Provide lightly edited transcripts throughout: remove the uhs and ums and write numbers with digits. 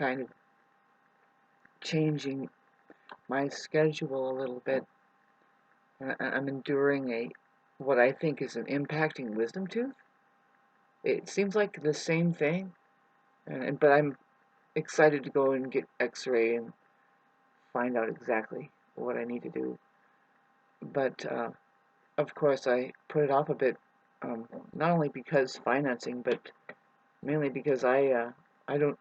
kind of changing my schedule a little bit. I'm enduring what I think is an impacting wisdom tooth. It seems like the same thing, but I'm excited to go and get X-ray and find out exactly what I need to do. But of course, I put it off a bit, not only because financing, but mainly because I don't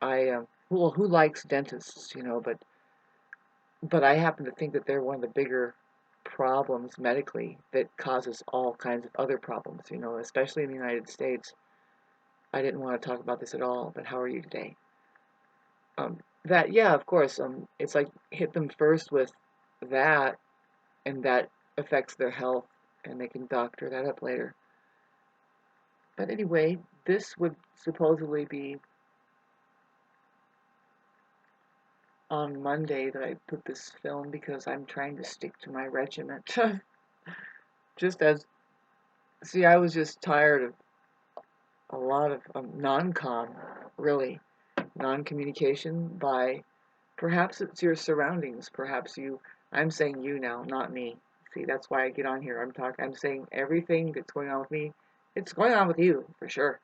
well, who likes dentists, but I happen to think that they're one of the bigger problems medically that causes all kinds of other problems, especially in the United States. I didn't want to talk about this at all, but how are you today? Yeah, of course, it's like hit them first with that, and that affects their health, and they can doctor that up later. But anyway, this would supposedly be on Monday that I put this film because I'm trying to stick to my regiment. See, I was just tired of a lot of non-com, really, non-communication by, perhaps it's your surroundings, I'm saying you now, not me. See, that's why I get on here, I'm saying everything that's going on with me, it's going on with you, for sure.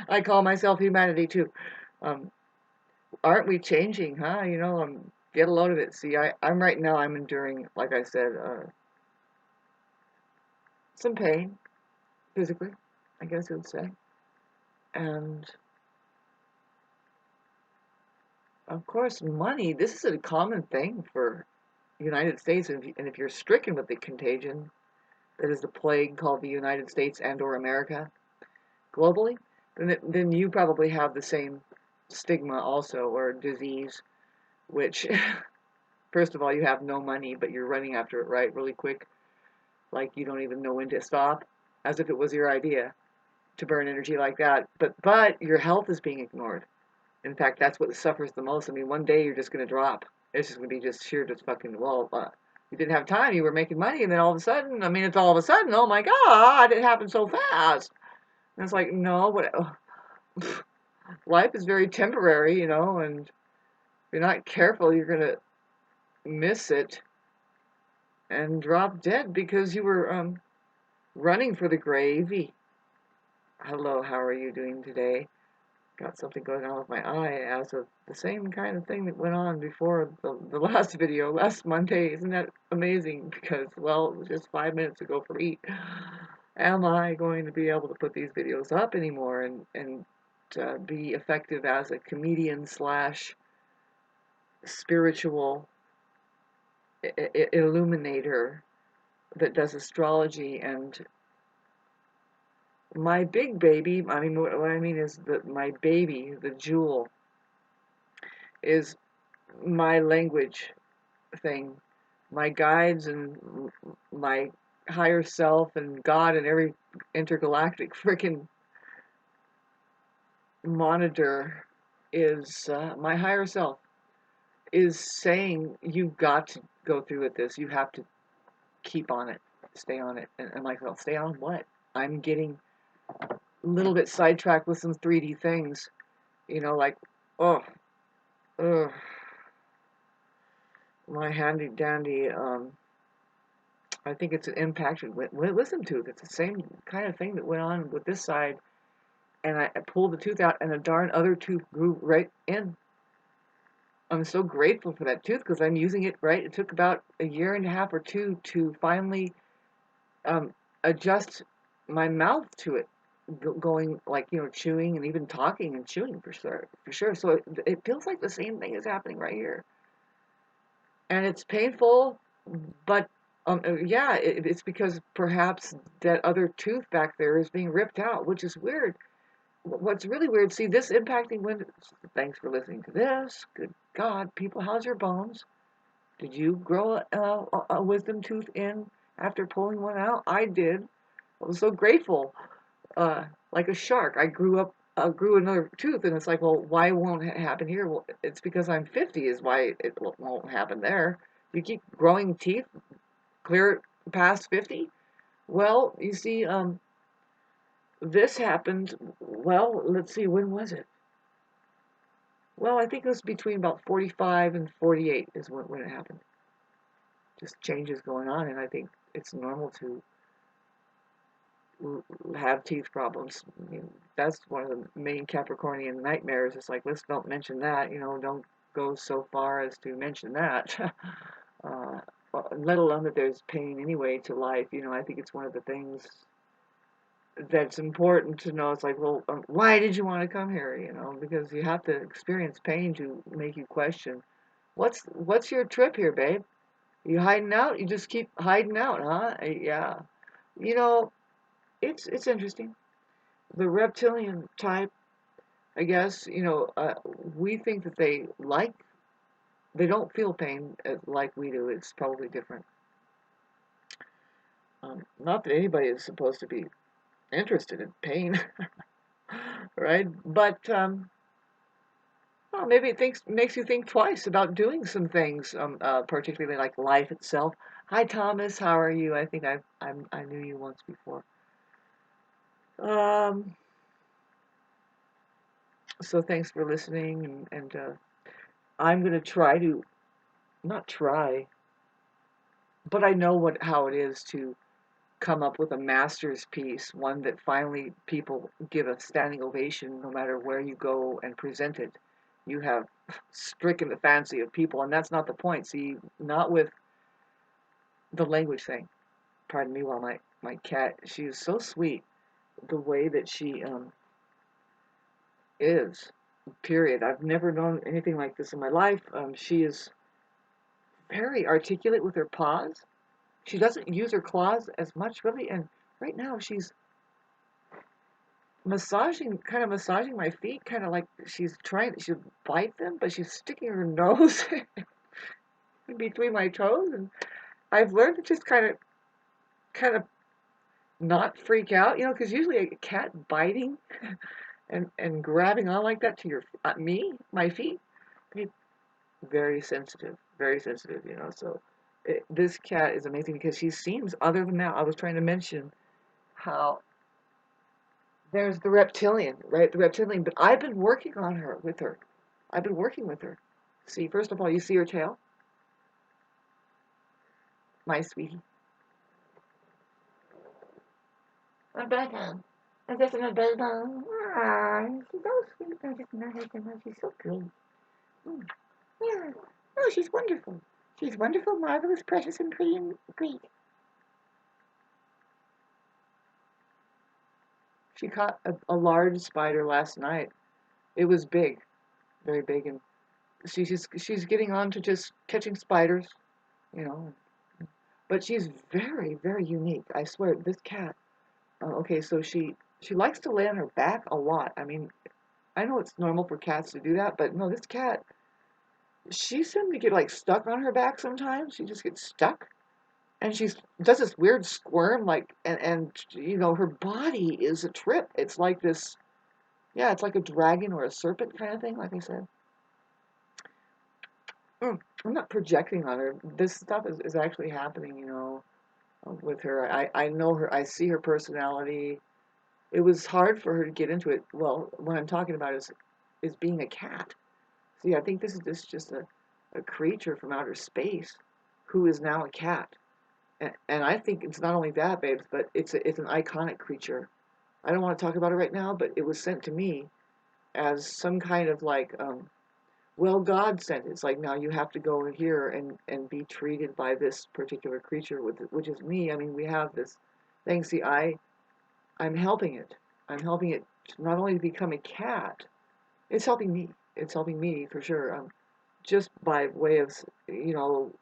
I call myself humanity, too. Um, aren't we changing, huh? Get a load of it. See, I'm right now, I'm enduring, like I said, some pain, physically, I guess you would say. And, of course, money, this is a common thing for the United States, and if you're stricken with the contagion that is the plague called the United States and/or America globally, then you probably have the same stigma also, or disease, which, first of all, you have no money, but you're running after it, right, really quick, like you don't even know when to stop, as if it was your idea to burn energy like that. But your health is being ignored. In fact, that's what suffers the most. I mean, one day you're just going to drop. It's just going to be just sheer, just fucking, well, you didn't have time, you were making money, and then all of a sudden, I mean, it's all of a sudden, oh my God, it happened so fast. And it's like, no, life is very temporary, and if you're not careful, you're going to miss it and drop dead because you were running for the gravy. Hello, how are you doing today? Got something going on with my eye as of the same kind of thing that went on before the last video, last Monday. Isn't that amazing? Because, well, it was just 5 minutes ago for me. Am I going to be able to put these videos up anymore and be effective as a comedian slash spiritual illuminator that does astrology? And my big baby, I mean, what I mean is that my baby, the jewel, is my language thing, my guides and my higher self and God and every intergalactic freaking monitor is my higher self is saying, you've got to go through with this. You have to keep on it, stay on it. And I'm like, well, stay on what? I'm getting a little bit sidetracked with some 3D things, like, oh, my handy dandy, I think it's impacted with wisdom tooth. It's the same kind of thing that went on with this side, and I pulled the tooth out, and a darn other tooth grew right in. I'm so grateful for that tooth because I'm using it right. It took about a year and a half or two to finally adjust my mouth to it, going like chewing and even talking and chewing for sure. So it feels like the same thing is happening right here, and it's painful, but yeah, it's because perhaps that other tooth back there is being ripped out, which is weird. What's really weird, see, this impacting when, thanks for listening to this. Good God, people, how's your bones? Did you grow a wisdom tooth in after pulling one out? I did. I was so grateful. Like a shark, I grew another tooth, and it's like, well, why won't it happen here? Well, it's because I'm 50 is why it won't happen there. You keep growing teeth clear past 50? Well, you see, this happened, well, let's see, when was it? Well, I think it was between about 45 and 48 is when it happened. Just changes going on, and I think it's normal to have teeth problems. I mean, that's one of the main Capricornian nightmares. It's like, let's don't mention that, don't go so far as to mention that. uh, Let alone that there's pain anyway to life. I think it's one of the things that's important to know. It's like, well, why did you want to come here? Because you have to experience pain to make you question, what's your trip here, babe? You hiding out? You just keep hiding out, huh? Yeah. You know, it's interesting. The reptilian type, I guess, we think that they don't feel pain like we do. It's probably different. Not that anybody is supposed to be interested in pain, right? But well, maybe makes you think twice about doing some things, particularly like life itself. Hi, Thomas. How are you? I think I knew you once before. Um, so thanks for listening, and I'm gonna try to not try, but I know how it is to come up with a master's piece, one that finally people give a standing ovation no matter where you go and present it. You have stricken the fancy of people, and that's not the point. See, not with the language thing. Pardon me while my cat, she is so sweet, the way that she is, period. I've never known anything like this in my life. She is very articulate with her paws. She doesn't use her claws as much, really, and right now she's kind of massaging my feet, kind of like she'll bite them, but she's sticking her nose in between my toes, and I've learned to just kind of not freak out, because usually a cat biting and grabbing on like that to my feet, they very sensitive, so this cat is amazing because she seems, other than that, I was trying to mention how there's the reptilian, right? The reptilian, but I've been working with her. I've been working with her. See, first of all, you see her tail? My sweetie. Rebecca. I'm just an Rebecca. Ah, she's so sweet. I just met her so much. She's so great. Mm. Yeah. Oh, she's wonderful. She's wonderful, marvelous, precious, and pretty and great. She caught a large spider last night. It was big, very big, and she's getting on to just catching spiders, you know. But she's very, very unique. I swear, this cat. Okay, so she likes to lay on her back a lot. I mean, I know it's normal for cats to do that, but no, this cat, she seems to get like stuck on her back sometimes. She just gets stuck, and she does this weird squirm, like, and her body is a trip. It's like this, yeah, it's like a dragon or a serpent kind of thing. Like I said, I'm not projecting on her. This stuff is actually happening, with her. I know her. I see her personality. It was hard for her to get into it. Well, what I'm talking about is being a cat. See, I think this is just a creature from outer space who is now a cat. And I think it's not only that, babes, but it's an iconic creature. I don't want to talk about it right now, but it was sent to me as some kind of like, well, God sent it. It's like, now you have to go in here and be treated by this particular creature, which is me. I mean, we have this thing. See, I'm helping it. I'm helping it to not only become a cat, it's helping me. It's helping me for sure. Just by way of,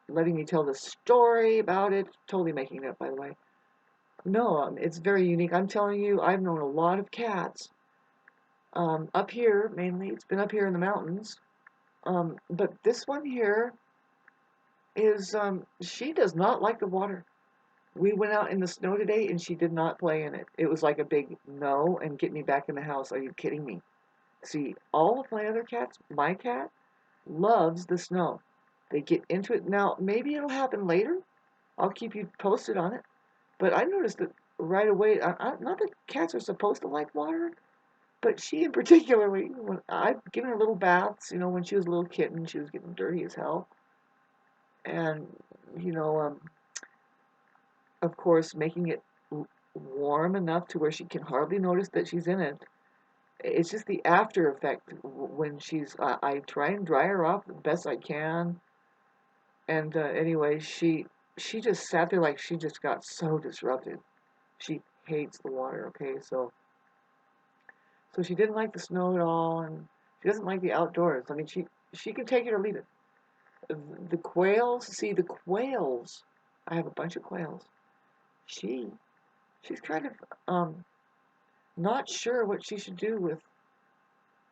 letting me tell the story about it. Totally making it up, by the way. No, it's very unique. I'm telling you, I've known a lot of cats. Up here, mainly. It's been up here in the mountains. But this one here she does not like the water. We went out in the snow today and she did not play in it. It was like a big no and get me back in the house. Are you kidding me? See, all of my other cats, my cat loves the snow. They get into it. Now, maybe it'll happen later. I'll keep you posted on it. But I noticed that right away, not that cats are supposed to like water, But she, in particularly, when I've given her little baths, when she was a little kitten, she was getting dirty as hell, and you know, of course, making it warm enough to where she can hardly notice that she's in it. It's just the after effect when she's. I try and dry her off the best I can, and anyway, she just sat there like she just got so disrupted. She hates the water. Okay, so she didn't like the snow at all, and she doesn't like the outdoors. I mean, she can take it or leave it. The quails, see the quails. I have a bunch of quails. She she's kind of not sure what she should do with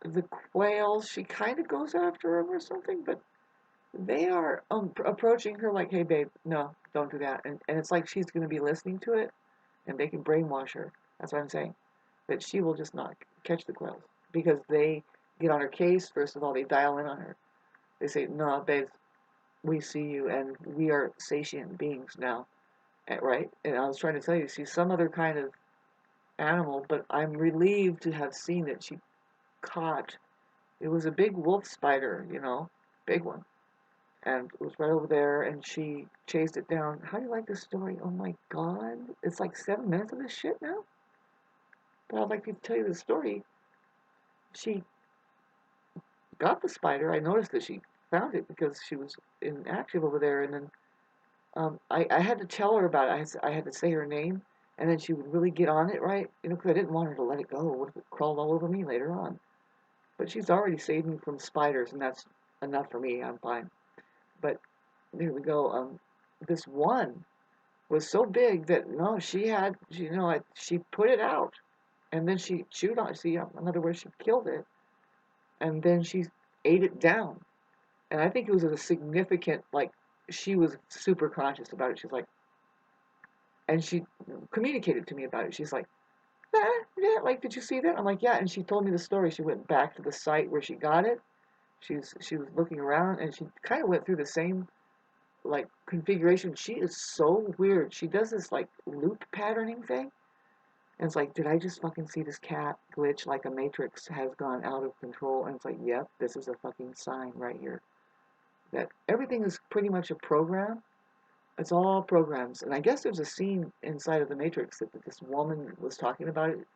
the quails. She kind of goes after them or something, but they are approaching her like, "Hey, babe, no, don't do that." And it's like she's going to be listening to it, and they can brainwash her. That's what I'm saying. That she will just not catch the quails because they get on her case. First of all, they dial in on her. They say, "No, babe, we see you, and we are sentient beings now." Right? And I was trying to tell you, she's some other kind of animal, but I'm relieved to have seen that she caught. It was a big wolf spider, big one. And it was right over there, and she chased it down. How do you like this story? Oh my God. It's like 7 minutes of this shit now? But I'd like to tell you the story. She got the spider. I noticed that she found it because she was inactive over there, and then I had to tell her about it. I had to say her name, and then she would really get on it, right? Because I didn't want her to let it go. What if it crawled all over me later on? But she's already saved me from spiders, and that's enough for me. I'm fine. But here we go. This one was so big that no, she put it out, and then she chewed on. See, in other words, she killed it, and then she ate it down. And I think it was a significant, like, she was super conscious about it. She's like, and she communicated to me about it. She's like, yeah, like, did you see that? I'm like, yeah. And she told me the story. She went back to the site where she got it. She was looking around, and she kind of went through the same like configuration. She is so weird. She does this like loop patterning thing. And it's like, did I just fucking see this cat glitch like a matrix has gone out of control? And it's like, yep, this is a fucking sign right here. That everything is pretty much a program. It's all programs. And I guess there's a scene inside of the Matrix that this woman was talking about it.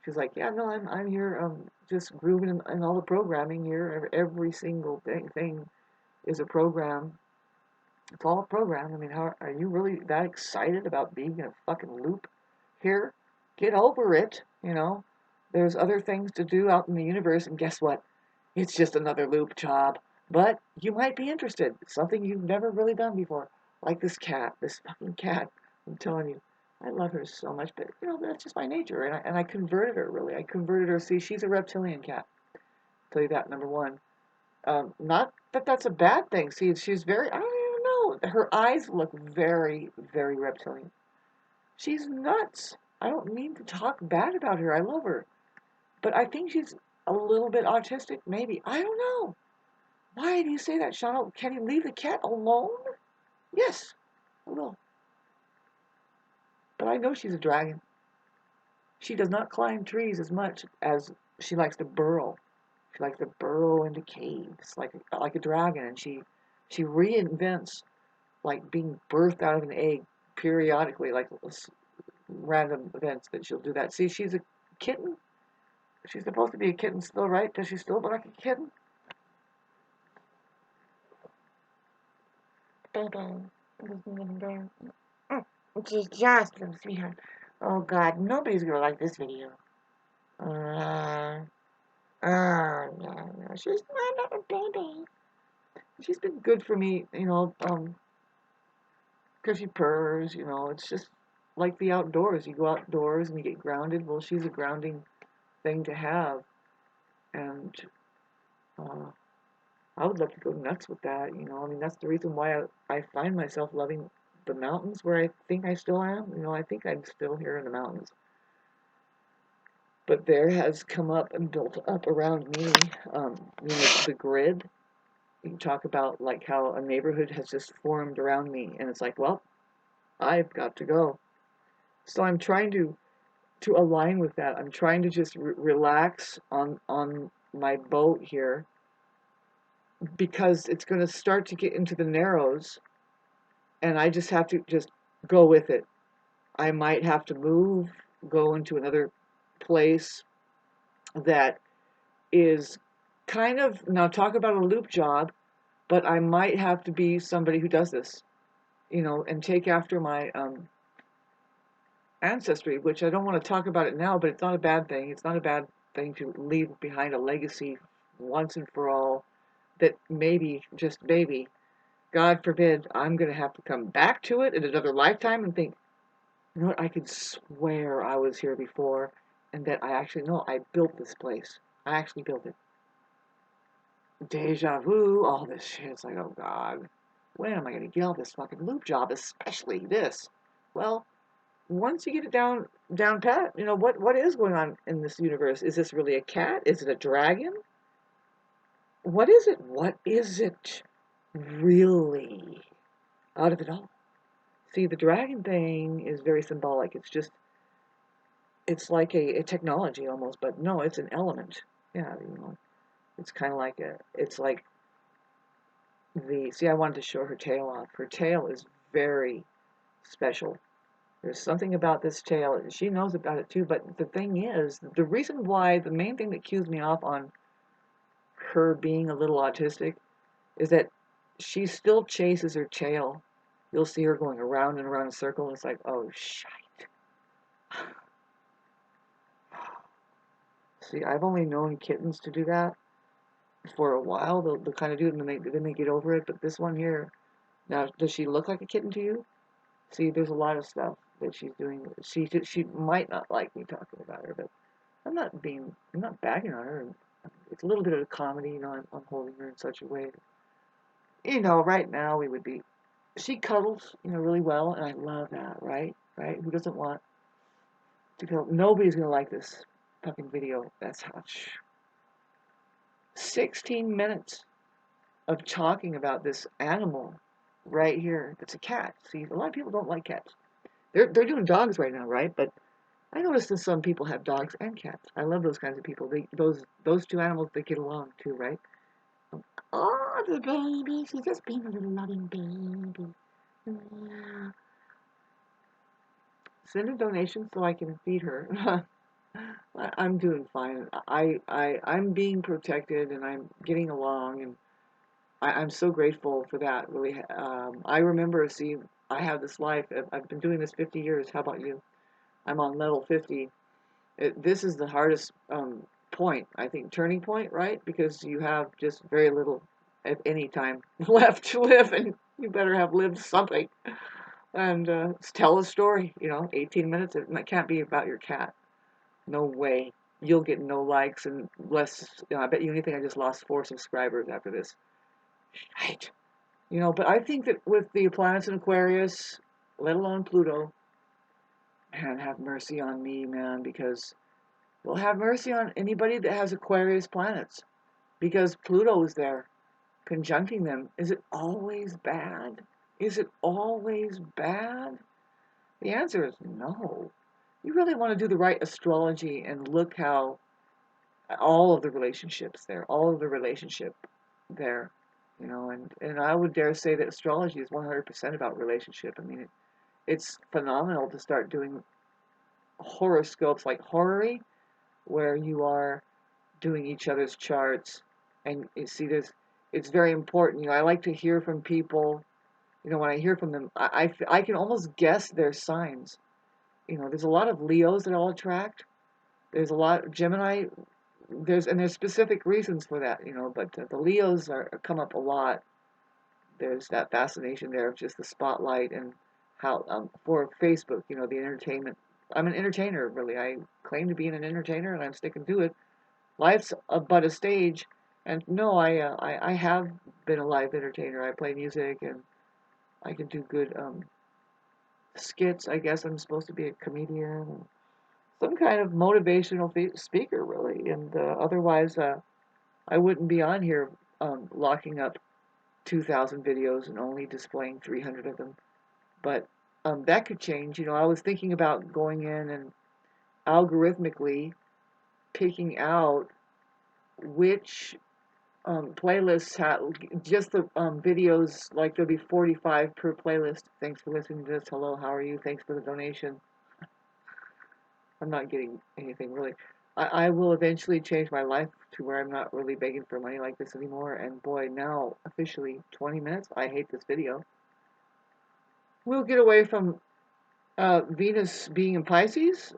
She's like, yeah, no, I'm here just grooving in all the programming here. Every single thing is a program. It's all a program. I mean, how are you really that excited about being in a fucking loop here? Get over it. There's other things to do out in the universe, and guess what? It's just another loop job. But you might be interested. Something you've never really done before. Like this cat, this fucking cat. I'm telling you, I love her so much, but that's just my nature. And I converted her, really. I converted her. See, she's a reptilian cat. I'll tell you that, number one. Not that that's a bad thing. See, she's very, I don't even know. Her eyes look very, very reptilian. She's nuts. I don't mean to talk bad about her. I love her. But I think she's a little bit autistic, maybe. I don't know. Why do you say that, Shauna? Can you leave the cat alone? Yes, I will. But I know she's a dragon. She does not climb trees as much as she likes to burrow. She likes to burrow into caves like a dragon, and she reinvents like being birthed out of an egg periodically, like random events that she'll do that. See, she's a kitten. She's supposed to be a kitten still, right? Does she still look like a kitten? Baby. She's just a sweetheart. Oh God, nobody's gonna like this video. No. She's not a baby. She's been good for me, because she purrs, it's just like the outdoors. You go outdoors and you get grounded. Well, she's a grounding thing to have. And uh, I would love to go nuts with that. I mean, that's the reason why I find myself loving the mountains where I think I still am. I think I'm still here in the mountains. But there has come up and built up around me, the grid. You talk about like how a neighborhood has just formed around me, and it's like, well, I've got to go. So I'm trying to to align with that. I'm trying to just relax on my boat here because it's going to start to get into the narrows, and I just have to just go with it. I might have to move, go into another place that is kind of, now talk about a loop job, but I might have to be somebody who does this, and take after my ancestry, which I don't want to talk about it now, but it's not a bad thing. It's not a bad thing to leave behind a legacy once and for all that maybe, just maybe, God forbid, I'm going to have to come back to it in another lifetime and think, you know what, I could swear I was here before and that I actually know I built this place. I actually built it. Deja vu, all this shit. It's like, oh God, when am I going to get all this fucking loop job, especially this? Well, once you get it down pat, what is going on in this universe? Is this really a cat? Is it a dragon? What is it? What is it really out of it all? See, the dragon thing is very symbolic. It's like a technology almost, but no, it's an element. Yeah, it's kind of like it's like see, I wanted to show her tail off. Her tail is very special. There's something about this tail, and she knows about it too, but the thing is, the reason why, the main thing that cues me off on her being a little autistic is that she still chases her tail. You'll see her going around and around in a circle, and it's like, oh, shite. See, I've only known kittens to do that for a while. They'll kind of do it, and then they get over it, but this one here, now, does she look like a kitten to you? See, there's a lot of stuff that she's doing. She might not like me talking about her, but I'm not bagging on her. It's a little bit of a comedy, I'm holding her in such a way. Right now we would be, she cuddles, really well, and I love that, right? Right? Who doesn't want to cuddle? Nobody's gonna like this fucking video. That's how. 16 minutes of talking about this animal right here. It's a cat. See, a lot of people don't like cats. They're doing dogs right now, right? But I noticed that some people have dogs and cats. I love those kinds of people. Those two animals, they get along too, right? Oh, the baby. She's just being a little loving baby. Yeah. Send a donation so I can feed her. I'm doing fine. I'm being protected and I'm getting along, and I'm so grateful for that. Really, I remember. See, I have this life. I've been doing this 50 years. How about you? I'm on level 50. This is the hardest point, I think, turning point, right? Because you have just very little, at any time, left to live, and you better have lived something. And tell a story, 18 minutes. It can't be about your cat. No way. You'll get no likes and less. I bet you anything I just lost 4 subscribers after this. Right. But I think that with the planets in Aquarius, let alone Pluto, man, have mercy on me, man, because well, have mercy on anybody that has Aquarius planets, because Pluto is there, conjuncting them. Is it always bad? Is it always bad? The answer is no. You really want to do the right astrology and look how all of the relationships there, all of the relationship there, and I would dare say that astrology is 100% about relationship. I mean, it's phenomenal to start doing horoscopes like horary, where you are doing each other's charts, and you see this. It's very important. I like to hear from people. When I hear from them, I can almost guess their signs. There's a lot of Leos that I'll attract. There's a lot of Gemini. There's specific reasons for that, but the Leos come up a lot. There's that fascination there of just the spotlight and how for Facebook, the entertainment. I'm an entertainer, really. I claim to be an entertainer, and I'm sticking to it. Life's but a stage, and no, I have been a live entertainer. I play music, and I can do good skits. I guess I'm supposed to be a comedian, some kind of motivational speaker, really. And otherwise, I wouldn't be on here locking up 2,000 videos and only displaying 300 of them. But that could change. I was thinking about going in and algorithmically picking out which playlists have just the videos, like there'll be 45 per playlist. Thanks for listening to this. Hello, how are you? Thanks for the donation. I'm not getting anything really. I will eventually change my life to where I'm not really begging for money like this anymore. And boy, now officially 20 minutes. I hate this video. We'll get away from Venus being in Pisces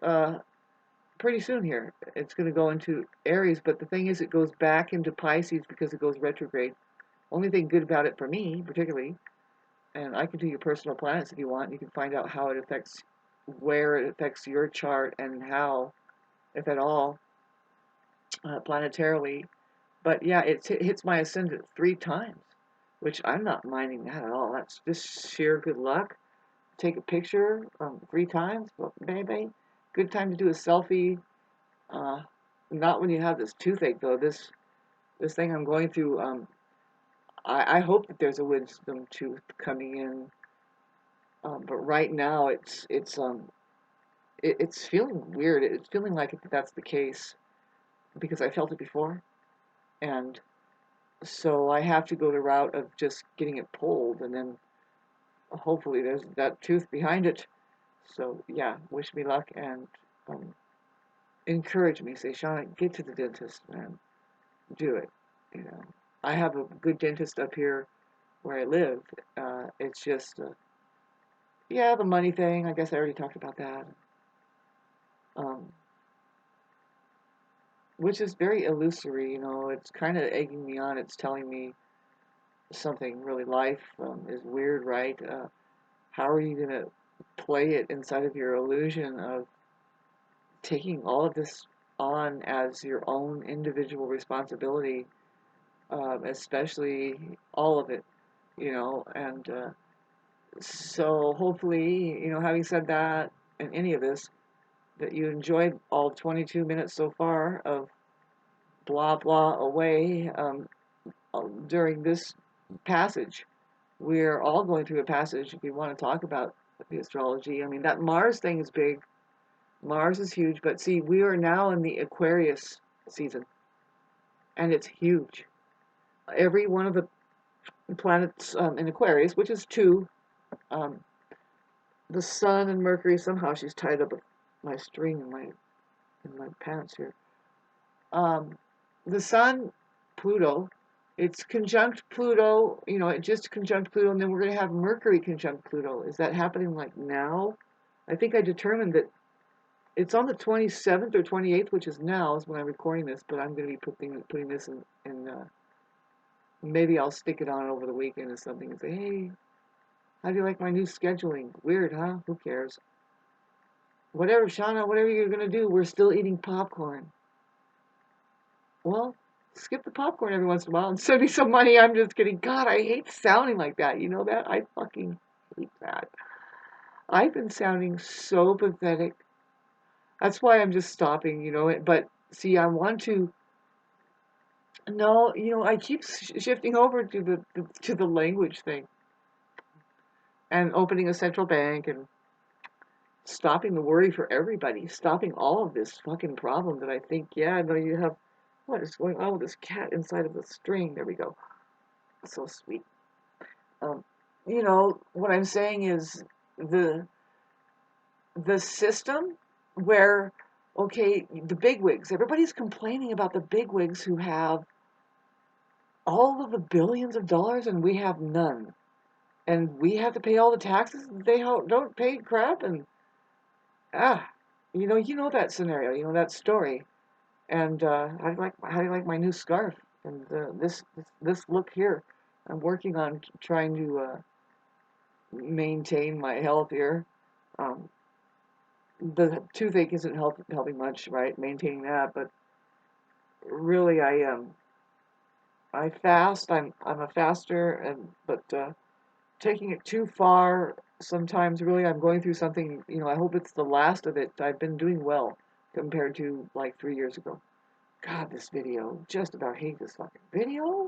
pretty soon here. It's going to go into Aries, but the thing is, it goes back into Pisces because it goes retrograde. Only thing good about it for me, particularly, and I can do your personal planets if you want. You can find out how it affects, where it affects your chart, and how, if at all, planetarily. But yeah, it hits my ascendant 3 times, which I'm not minding that at all. That's just sheer good luck. Take a picture 3 times, but baby, good time to do a selfie. Uh, Not when you have this toothache though. This thing I'm going through. I hope that there's a wisdom tooth coming in, but right now it's feeling weird. It's feeling like that's the case because I felt it before, and so I have to go the route of just getting it pulled, and then hopefully there's that tooth behind it. So yeah, wish me luck and um, encourage me. Say, Shauna, get to the dentist, man. Do it. You know, I have a good dentist up here where I live. It's just, yeah, the money thing. I guess I already talked about that. Um, which is very illusory. You know, it's kind of egging me on. It's telling me something really. Life is weird, right? How are you gonna play it inside of your illusion of taking all of this on as your own individual responsibility, especially all of it, you know, and so hopefully, you know, having said that, and any of this, that you enjoyed all 22 minutes so far of blah blah away during this passage. We're all going through a passage if you want to talk about the astrology. I mean, that Mars thing is big. Mars is huge, but see, we are now in the Aquarius season, and it's huge. Every one of the planets in Aquarius, which is two, um, the Sun and Mercury. Somehow she's tied up with my string in my pants here. Um, the Sun, Pluto, it's conjunct Pluto. You know, it just conjunct Pluto, and then we're going to have Mercury conjunct Pluto. Is that happening like now? I think I determined that it's on the 27th or 28th, which is now, is when I'm recording this. But I'm going to be putting this in maybe I'll stick it on over the weekend or something and say, hey, how do you like my new scheduling? Weird, huh? Who cares? Whatever, Shauna, whatever you're going to do, we're still eating popcorn. Well, skip the popcorn every once in a while and send me some money. I'm just kidding. God, I hate sounding like that. You know that? I fucking hate that. I've been sounding so pathetic. That's why I'm just stopping, you know. But see, I want to. No, you know, I keep shifting over to the language thing and opening a central bank and stopping the worry for everybody, stopping all of this fucking problem that I think, yeah, no, you have, what is going on with this cat inside of the string? There we go. So sweet. Um, you know, what I'm saying is the the system where, okay, the bigwigs, everybody's complaining about the bigwigs who have all of the billions of dollars and we have none. And we have to pay all the taxes and they don't pay crap and ah, you know that scenario, you know that story. And how do you like my new scarf? And this look here. I'm working on trying to maintain my health here. Um, the toothache isn't helping much, right? Maintaining that, but really, I fast. I'm a faster, and but taking it too far sometimes. Really, I'm going through something. You know, I hope it's the last of it. I've been doing well compared to like 3 years ago. God, this video. Just about hate this fucking video.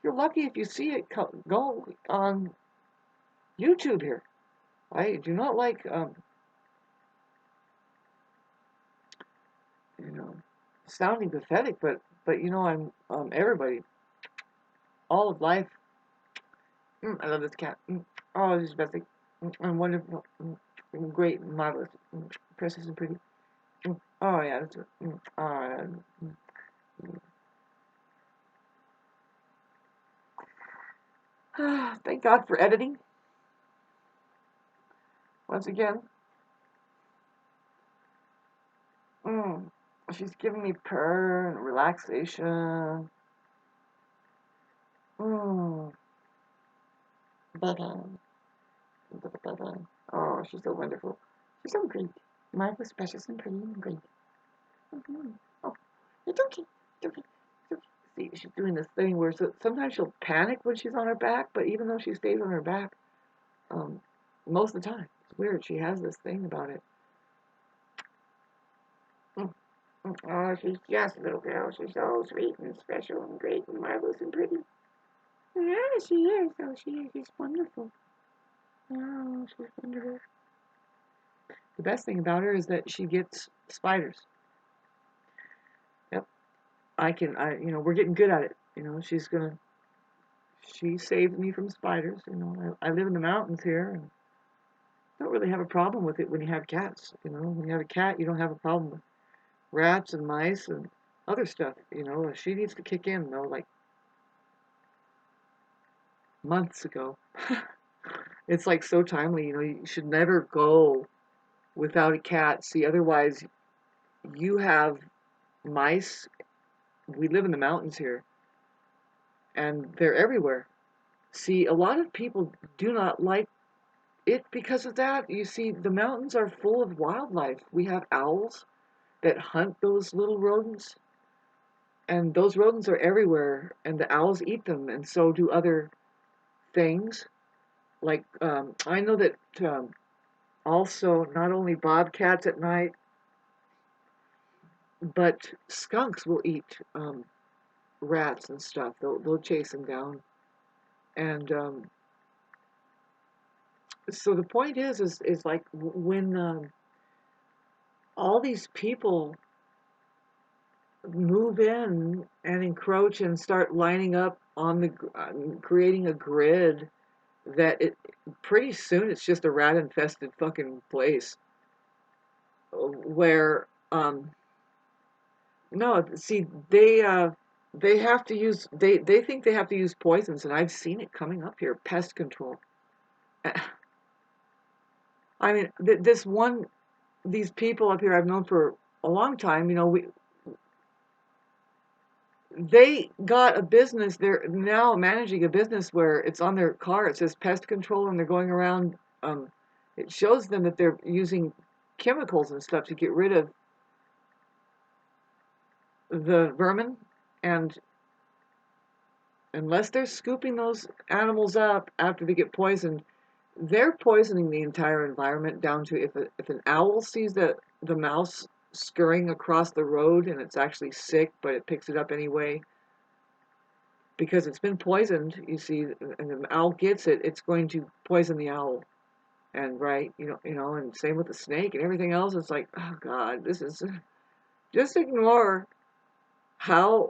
You're lucky if you see it go on YouTube here. I do not like you know, sounding pathetic, but I'm everybody, all of life. I love this cat. Oh, she's best thing. And wonderful, great, marvelous, precious and pretty. Oh yeah, that's it. Thank God for editing. Once again, mm, she's giving me purr and relaxation. Mm, Bye-bye. Bye-bye. Oh, she's so wonderful. She's so great. Marvelous, precious, and pretty and great. Oh, it's okay. It's okay. It's okay. See, she's doing this thing where sometimes she'll panic when she's on her back, but even though she stays on her back, um, most of the time, it's weird. She has this thing about it. Oh, she's just a little girl. She's so sweet and special and great and marvelous and pretty. Yeah, she is. Oh, she is. She's wonderful. Oh, she's wonderful. The best thing about her is that she gets spiders. Yep. We're getting good at it. She saved me from spiders. I live in the mountains here and don't really have a problem with it when you have cats. When you have a cat, you don't have a problem with rats and mice and other stuff. She needs to kick in, though, like months ago. It's like so timely. You should never go without a cat. See, otherwise, you have mice. We live in the mountains here, and they're everywhere. See, a lot of people do not like it because of that. You see, the mountains are full of wildlife. We have owls that hunt those little rodents, and those rodents are everywhere, and the owls eat them, and so do other things. Like, I know that also not only bobcats at night, but skunks will eat rats and stuff. They'll chase them down, and so the point is like when all these people move in and encroach and start lining up on creating a grid that it pretty soon it's just a rat infested fucking place where no, see, they have to use they think they have to use poisons, and I've seen it coming up here. Pest control. I mean, these people up here I've known for a long time. They got a business. They're now managing a business where it's on their car. It says pest control, and they're going around. It shows them that they're using chemicals and stuff to get rid of the vermin, and unless they're scooping those animals up after they get poisoned, they're poisoning the entire environment down to if an owl sees the mouse scurrying across the road and it's actually sick, but it picks it up anyway because it's been poisoned, you see, and the owl gets it, it's going to poison the owl. And right, and same with the snake and everything else. It's like, oh God, this is just ignore how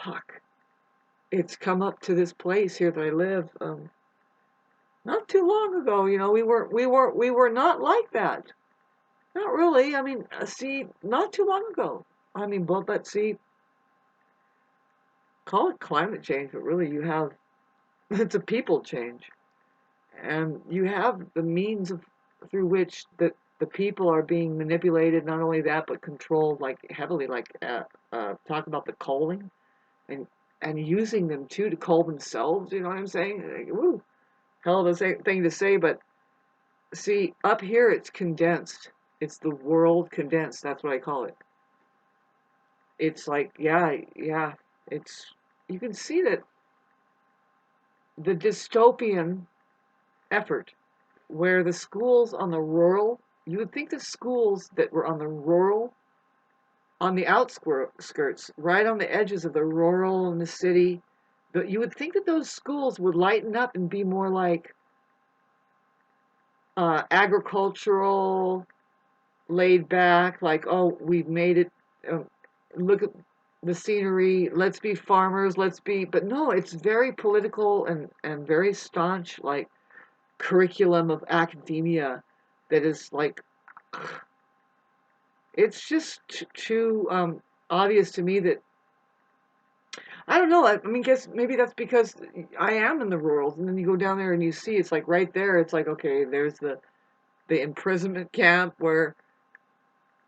fuck it's come up to this place here that I live. Not too long ago, we were not like that. Not really. I mean, see, not too long ago. I mean, but see, call it climate change, but really you have it's a people change, and you have the means through which the people are being manipulated. Not only that, but controlled like heavily. Like talk about the coaling and using them too to coal themselves. You know what I'm saying? Like, woo, hell of a thing to say, but see, up here it's condensed. It's the world condensed. That's what I call it. It's like, yeah, yeah. It's you can see that the dystopian effort where the schools on the rural, you would think the schools that were on the rural, on the outskirts, right on the edges of the rural and the city, but you would think that those schools would lighten up and be more like agricultural, laid back, like, oh, we've made it. Um, Look at the scenery. Let's be farmers. Let's be. But no, it's very political and very staunch, like curriculum of academia that is like, it's just too obvious to me that I don't know. I mean, guess maybe that's because I am in the rurals, and then you go down there and you see it's like right there. It's like, okay, there's the imprisonment camp where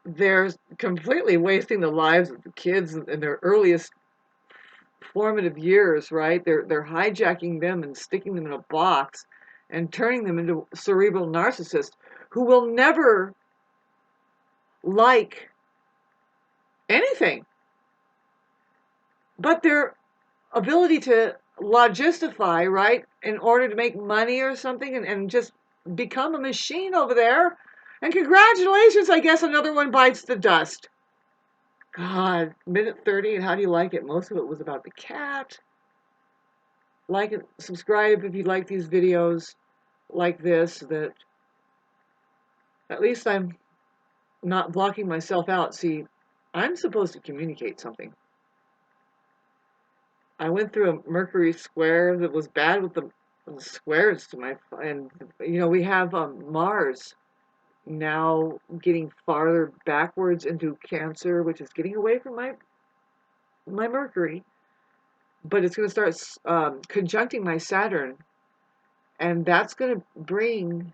they're completely wasting the lives of the kids in their earliest formative years, right? They're hijacking them and sticking them in a box and turning them into cerebral narcissists who will never like anything but their ability to logistify, right, in order to make money or something and just become a machine over there. And congratulations, I guess another one bites the dust. God, minute 30, and how do you like it? Most of it was about the cat. Like and subscribe if you like these videos like this, that at least I'm not blocking myself out. See, I'm supposed to communicate something. I went through a Mercury square that was bad with the squares to my, and we have Mars now getting farther backwards into Cancer, which is getting away from my Mercury, but it's going to start conjuncting my Saturn, and that's going to bring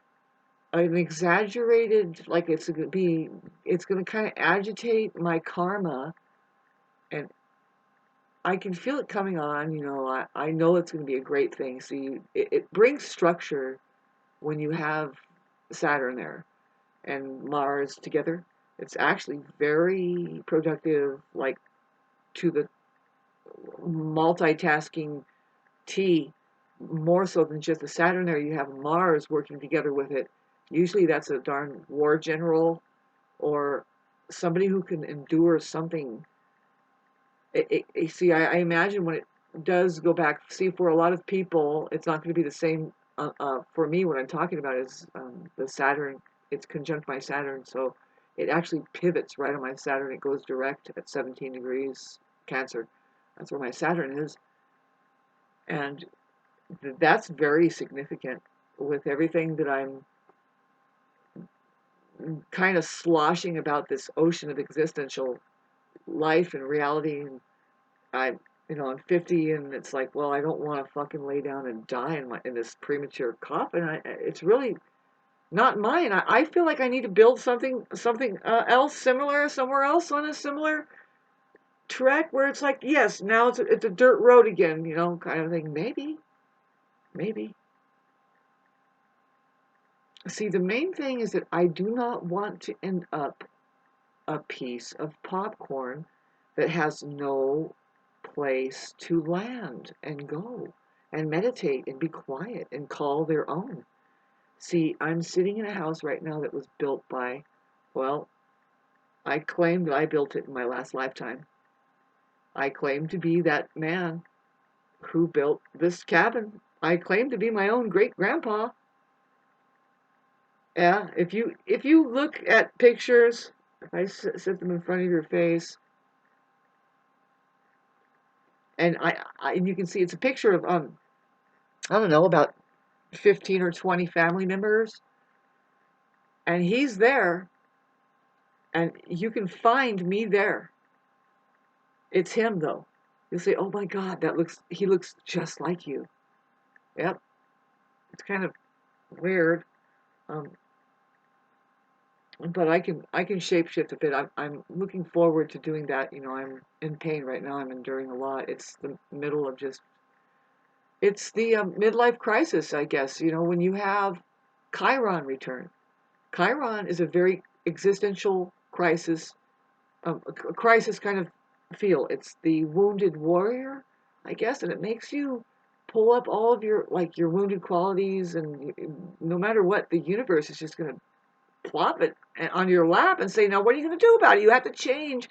an exaggerated, like it's going to kind of agitate my karma, and I can feel it coming on. I know it's going to be a great thing. See, it brings structure when you have Saturn there and Mars together. It's actually very productive, like to the multitasking T, more so than just the Saturn there. You have Mars working together with it. Usually that's a darn war general or somebody who can endure something. See, I imagine when it does go back, see, for a lot of people, it's not going to be the same. For me, what I'm talking about is the Saturn. It's conjunct my Saturn, so it actually pivots right on my Saturn. It goes direct at 17 degrees Cancer. That's where my Saturn is, and that's very significant with everything that I'm kind of sloshing about this ocean of existential life and reality. And I'm 50, and it's like, well, I don't want to fucking lay down and die in this premature coffin. It's really not mine. I feel like I need to build something else similar somewhere else on a similar trek where it's like, yes, now it's a dirt road again, kind of thing. Maybe. See, the main thing is that I do not want to end up a piece of popcorn that has no place to land and go and meditate and be quiet and call their own. See, I'm sitting in a house right now that was built by, well, I claim that I built it in my last lifetime. I claim to be that man who built this cabin. I claim to be my own great grandpa. Yeah, if you look at pictures, if I set them in front of your face, and you can see it's a picture of I don't know, about 15 or 20 family members, and he's there, and you can find me there. It's him though. You'll say, "Oh my God, he looks just like you." Yep, it's kind of weird, um, but I can shapeshift a bit. I'm looking forward to doing that. I'm in pain right now. I'm enduring a lot. It's the middle of just it's the midlife crisis, I guess. When you have Chiron return. Chiron is a very existential crisis, a crisis kind of feel. It's the wounded warrior, I guess, and it makes you pull up all of your wounded qualities, and no matter what, the universe is just going to plop it on your lap and say, now what are you going to do about it? You have to change.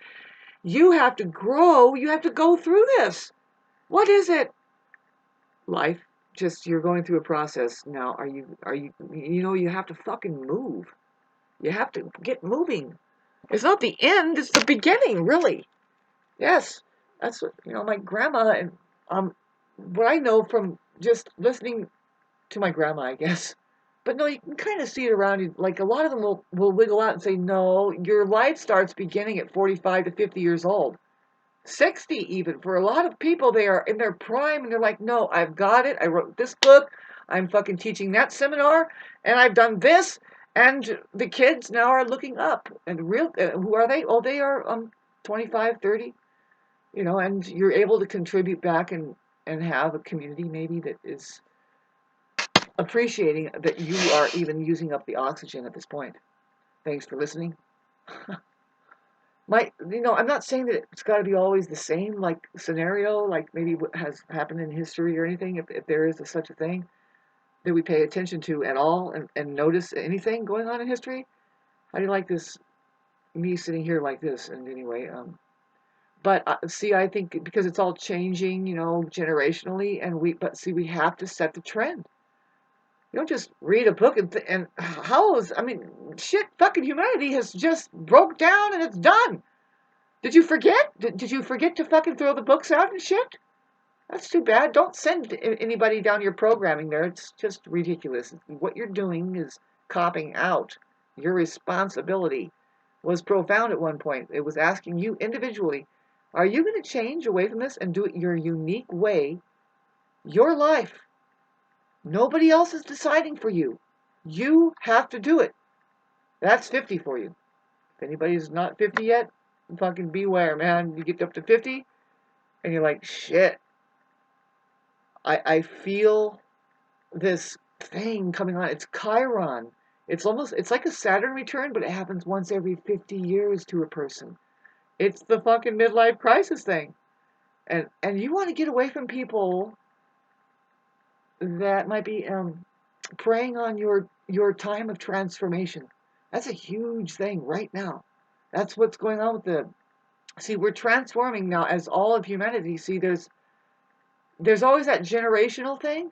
You have to grow. You have to go through this. What is it? Life. Just you're going through a process now. You have to fucking move. You have to get moving. It's not the end, it's the beginning, really. Yes. That's what, my grandma and what I know from just listening to my grandma, I guess. But no, you can kind of see it around you. Like a lot of them will wiggle out and say, no, your life starts beginning at 45 to 50 years old. 60 even. For a lot of people, they are in their prime and they're like, no, I've got it. I wrote this book. I'm fucking teaching that seminar and I've done this. And the kids now are looking up. And who are they? Oh, they are 25, 30, and you're able to contribute back and have a community maybe that is appreciating that you are even using up the oxygen at this point. Thanks for listening. I'm not saying that it's got to be always the same, like scenario, like maybe what has happened in history or anything, if there is such a thing that we pay attention to at all and notice anything going on in history. How do you like this, me sitting here like this? And anyway, but see, I think because it's all changing, generationally, but see, we have to set the trend. You don't just read a book and I mean, shit, fucking humanity has just broke down and it's done. Did you forget? Did you forget to fucking throw the books out and shit? That's too bad. Don't send anybody down your programming there. It's just ridiculous. What you're doing is copping out. Your responsibility was profound at one point. It was asking you individually, are you going to change away from this and do it your unique way, your life? Nobody else is deciding for you. You have to do it. That's 50 for you. If anybody's not 50 yet, fucking beware, man. You get up to 50 and you're like, shit, I feel this thing coming on. It's Chiron. It's like a Saturn return, but it happens once every 50 years to a person. It's the fucking midlife crisis thing. And you want to get away from people that might be preying on your time of transformation. That's a huge thing right now. That's what's going on with we're transforming now as all of humanity. See, there's always that generational thing,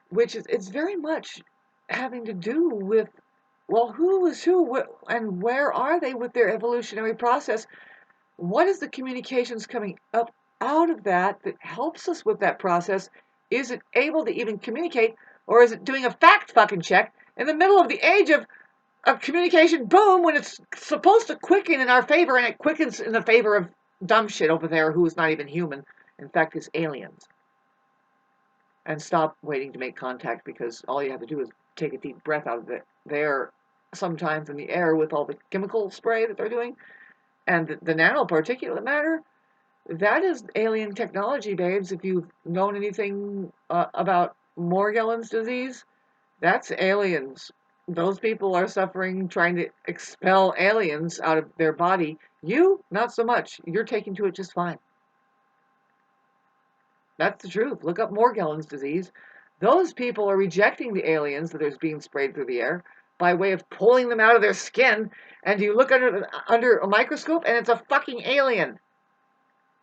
which is it's very much having to do with, well, who is who and where are they with their evolutionary process? What is the communications coming up out of that helps us with that process? Is it able to even communicate, or is it doing a fact fucking check in the middle of the age of communication boom when it's supposed to quicken in our favor and it quickens in the favor of dumb shit over there who is not even human, in fact is aliens? And stop waiting to make contact because all you have to do is take a deep breath out of it. They're sometimes in the air with all the chemical spray that they're doing and the nanoparticulate matter. That is alien technology, babes. If you've known anything about Morgellons disease, that's aliens. Those people are suffering trying to expel aliens out of their body. You, not so much. You're taking to it just fine. That's the truth. Look up Morgellons disease. Those people are rejecting the aliens that are being sprayed through the air by way of pulling them out of their skin. And you look under a microscope and it's a fucking alien.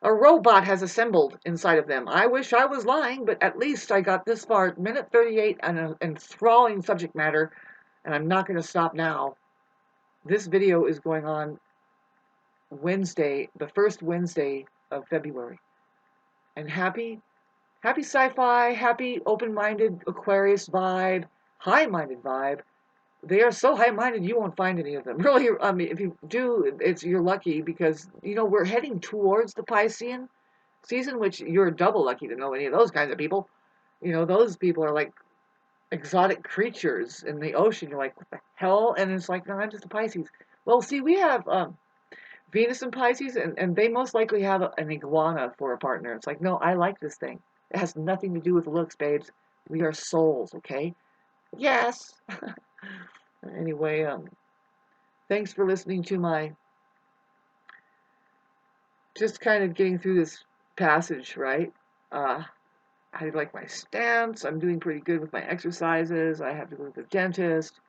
A robot has assembled inside of them. I wish I was lying, but at least I got this far. Minute 38 and an enthralling subject matter, and I'm not going to stop now. This video is going on Wednesday, the first Wednesday of February. And happy sci-fi, happy open-minded Aquarius vibe, high-minded vibe. They are so high-minded you won't find any of them. Really, I mean, if you do, you're lucky because, we're heading towards the Piscean season, which you're double lucky to know any of those kinds of people. Those people are like exotic creatures in the ocean. You're like, what the hell? And it's like, no, I'm just a Pisces. Well, see, we have Venus and Pisces, and they most likely have an iguana for a partner. It's like, no, I like this thing. It has nothing to do with looks, babes. We are souls, okay? Yes. Anyway, thanks for listening to my just kind of getting through this passage, right? I like my stance. I'm doing pretty good with my exercises. I have to go to the dentist,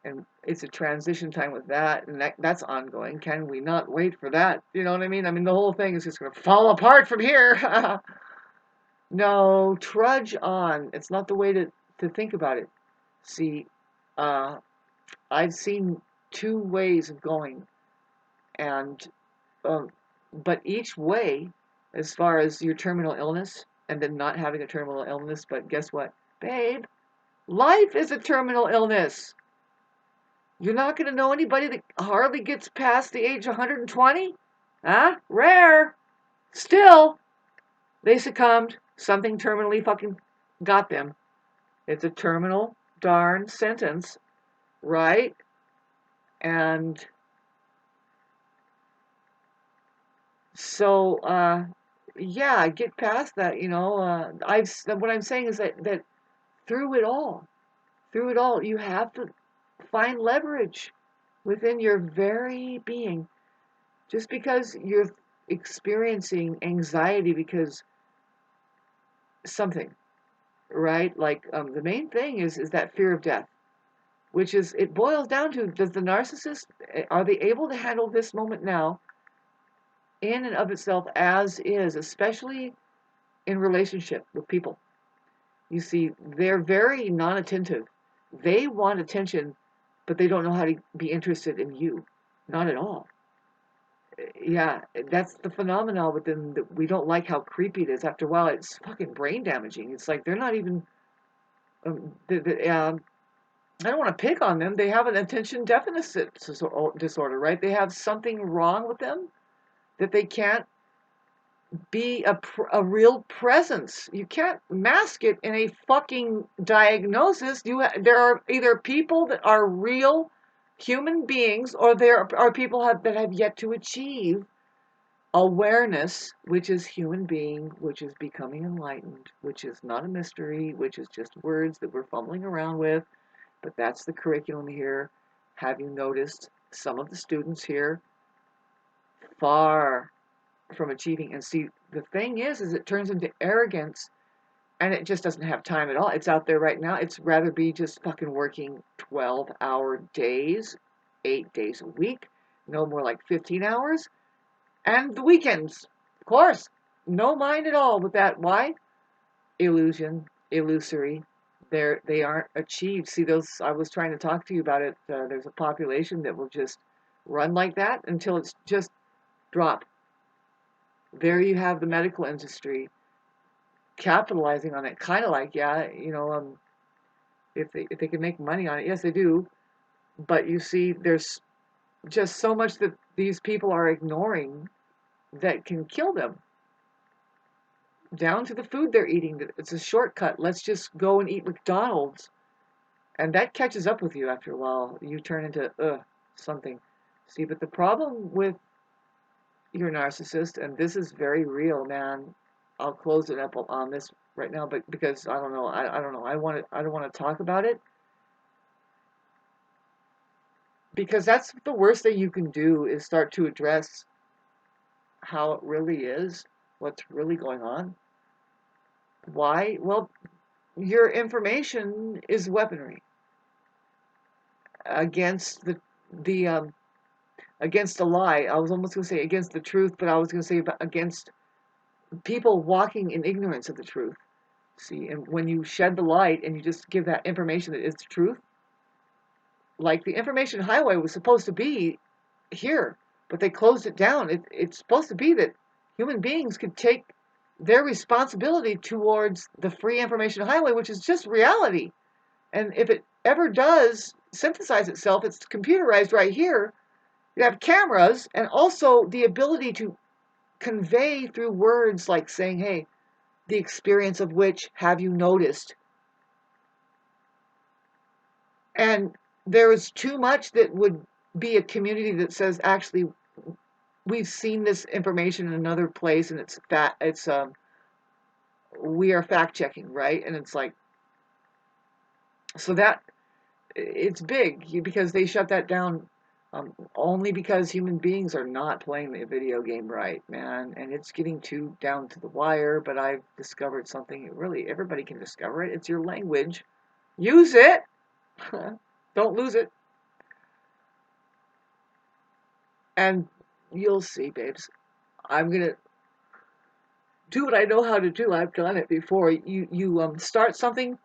and it's a transition time with that, and that's ongoing. Can we not wait for that? You know what I mean? I mean, the whole thing is just going to fall apart from here. No, trudge on. It's not the way to think about it. See, I've seen two ways of going, and um, but each way, as far as your terminal illness and then not having a terminal illness, but guess what, babe? Life is a terminal illness. You're not going to know anybody that hardly gets past the age of 120? Huh? Rare. Still, they succumbed. Something terminally fucking got them. It's a terminal darn sentence, right? And so, yeah, get past that. What I'm saying is that through it all, you have to find leverage within your very being. Just because you're experiencing anxiety because something, right? Like the main thing is that fear of death, which is, it boils down to, does the narcissist, are they able to handle this moment now in and of itself as is, especially in relationship with people? You see, they're very non-attentive. They want attention, but they don't know how to be interested in you. Not at all. Yeah, that's the phenomenon with them, that we don't like how creepy it is. After a while, it's fucking brain damaging. It's like they're not even. I don't want to pick on them. They have an attention deficit disorder, right? They have something wrong with them that they can't be a real presence. You can't mask it in a fucking diagnosis. There are either people that are real human beings, or there are people that have yet to achieve awareness, which is human being, which is becoming enlightened, which is not a mystery, which is just words that we're fumbling around with. But that's the curriculum here. Have you noticed some of the students here far from achieving? And see, the thing is it turns into arrogance, and it just doesn't have time at all. It's out there right now. It's rather be just fucking working 12-hour days, 8 days a week, no more like 15 hours, and the weekends, of course. No mind at all with that. Why? Illusion, illusory. They aren't achieved. See, those, I was trying to talk to you about it. There's a population that will just run like that until it's just drop. There you have the medical industry capitalizing on it, kind of like, yeah, if they can make money on it, yes, they do. But you see, there's just so much that these people are ignoring that can kill them. Down to the food they're eating. It's a shortcut. Let's just go and eat McDonald's. And that catches up with you after a while. You turn into, something. See, but the problem with your narcissist, and this is very real, man. I'll close it up on this right now, but because I don't know, I don't know. I don't want to talk about it, because that's the worst thing you can do, is start to address how it really is, what's really going on. Why? Well, your information is weaponry against the against a lie. I was almost going to say against the truth, but I was going to say against people walking in ignorance of the truth. See, and when you shed the light and you just give that information that is the truth, like the information highway was supposed to be here, but they closed it down. It's supposed to be that human beings could take their responsibility towards the free information highway, which is just reality. And if it ever does synthesize itself, it's computerized right here. You have cameras, and also the ability to convey through words, like saying, hey, the experience of which have you noticed? And there is too much that would be a community that says, actually, we've seen this information in another place, and we are fact checking, right? And it's like, so that it's big, because they shut that down, only because human beings are not playing the video game right, man. And it's getting too down to the wire. But I've discovered something, really everybody can discover it. It's your language. Use it. Don't lose it. And you'll see, babes. I'm gonna do what I know how to do. I've done it before. You start something,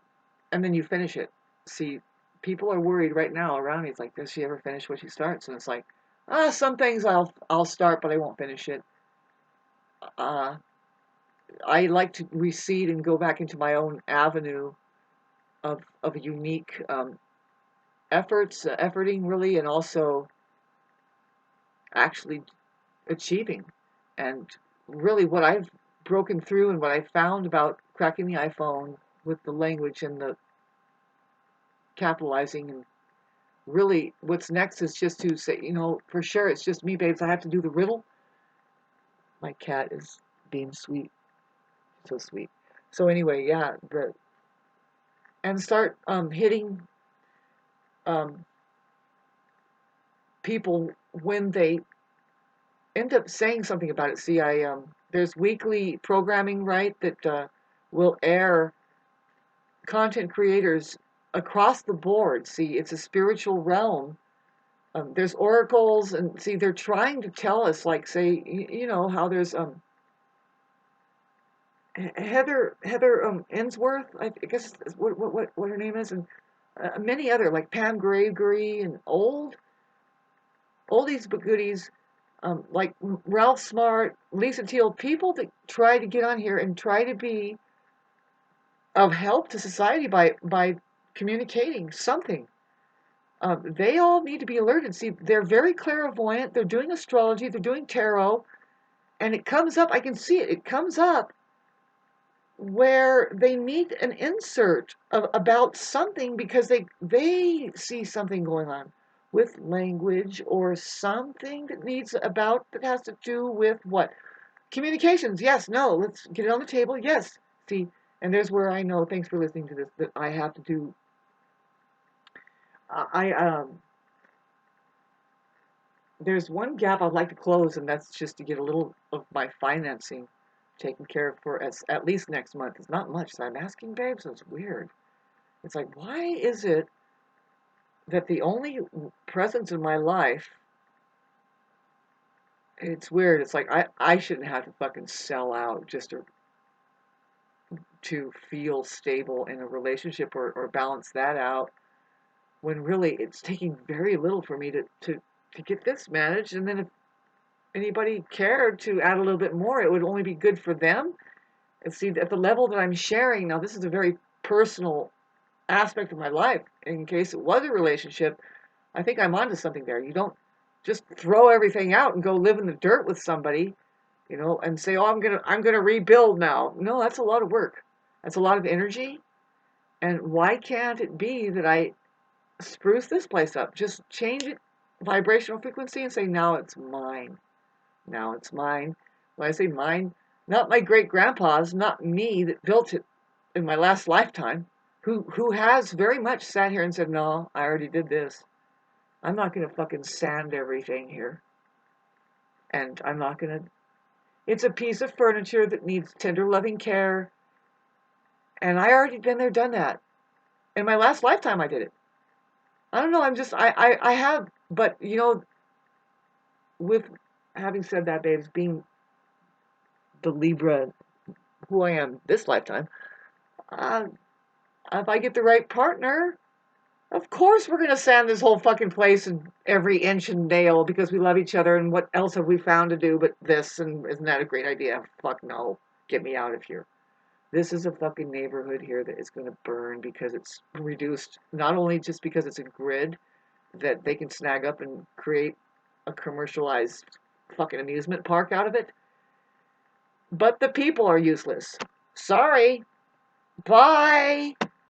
and then you finish it. See, people are worried right now around me. It's like, does she ever finish what she starts? And it's like, some things I'll start, but I won't finish it. Uh, I like to recede and go back into my own avenue of unique efforts, efforting really, and also actually achieving. And really, what I've broken through and what I found about cracking the iPhone with the language and the capitalizing, and really what's next is just to say, for sure, it's just me, babes. I have to do the riddle. My cat is being sweet, so sweet. So anyway, yeah, and start hitting um, people when they end up saying something about it. See, there's weekly programming, right, that will air content creators across the board. See, it's a spiritual realm. There's oracles, and see, they're trying to tell us, like, say, how there's Heather Ensworth, I guess is what her name is, and many other, like Pam Gregory and oldies but goodies, like Ralph Smart, Lisa Teal, people that try to get on here and try to be of help to society by communicating something. They all need to be alerted. See, they're very clairvoyant. They're doing astrology. They're doing tarot, and it comes up. I can see it. It comes up where they need an insert about something because they see something going on with language or something that has to do with what communications. Yes, no, let's get it on the table. Yes, see, and there's where I know, thanks for listening to this, that I have to do. I There's one gap I'd like to close, and that's just to get a little of my financing taken care of for at least next month. It's not much, so I'm asking, babe, so it's weird. It's like, why is it that the only presence in my life, it's weird. It's like I shouldn't have to fucking sell out just to feel stable in a relationship or balance that out, when really it's taking very little for me to get this managed. And then if anybody cared to add a little bit more, it would only be good for them. And see, at the level that I'm sharing now, this is a very personal aspect of my life. In case it was a relationship, I think I'm onto something there. You don't just throw everything out and go live in the dirt with somebody, and say, "Oh, I'm gonna rebuild now." No, that's a lot of work. That's a lot of energy. And why can't it be that I spruce this place up? Just change it vibrational frequency and say, "Now it's mine. Now it's mine." When I say mine, not my great grandpa's, not me that built it in my last lifetime, who has very much sat here and said, "No, I already did this. I'm not gonna fucking sand everything here. And I'm not gonna It's a piece of furniture that needs tender loving care. And I already been there, done that. In my last lifetime I did it. I don't know, I have, but with having said that, babes, being the Libra who I am this lifetime, uh, if I get the right partner, of course we're gonna sand this whole fucking place and every inch and nail because we love each other, and what else have we found to do but this, and isn't that a great idea? Fuck no. Get me out of here. This is a fucking neighborhood here that is gonna burn because it's reduced, not only just because it's a grid that they can snag up and create a commercialized fucking amusement park out of it, but the people are useless. Sorry. Bye.